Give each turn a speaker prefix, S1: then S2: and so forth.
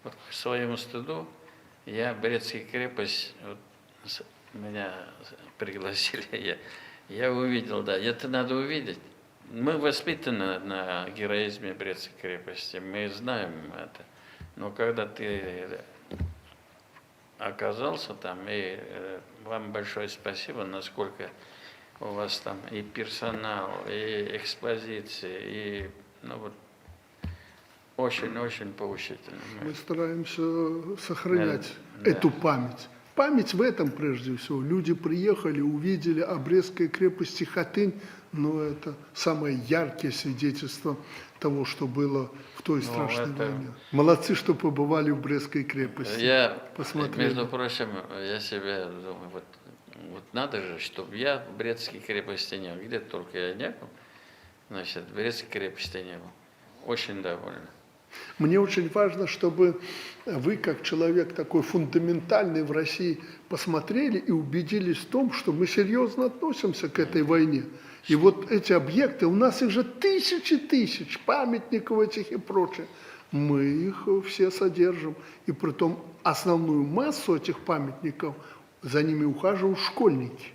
S1: Вот к своему стыду я Брестскую крепость, вот, меня пригласили, я увидел, да, это надо увидеть. Мы воспитаны на героизме Брестской крепости, мы знаем это. Но когда ты оказался там, и вам большое спасибо, насколько у вас там и персонал, и экспозиции, и ну вот очень-очень поучительно.
S2: Мы стараемся сохранять
S1: Да.
S2: эту память. Память в этом прежде всего. Люди приехали, увидели о Брестской крепости Хатынь, но это самое яркое свидетельство того, что было в той страшной войне. Молодцы, что побывали в Брестской крепости.
S1: Я,
S2: посмотрели.
S1: между прочим, я себе думаю, вот надо же, чтобы я в Брестской крепости не был. Где только я не был, значит, в Брестской крепости не был. Очень доволен.
S2: Мне очень важно, чтобы вы, как человек такой фундаментальный в России, посмотрели и убедились в том, что мы серьезно относимся к этой войне. И вот эти объекты, у нас их же тысячи тысяч, памятников этих и прочее. Мы их все содержим. И притом основную массу этих памятников, за ними ухаживают школьники.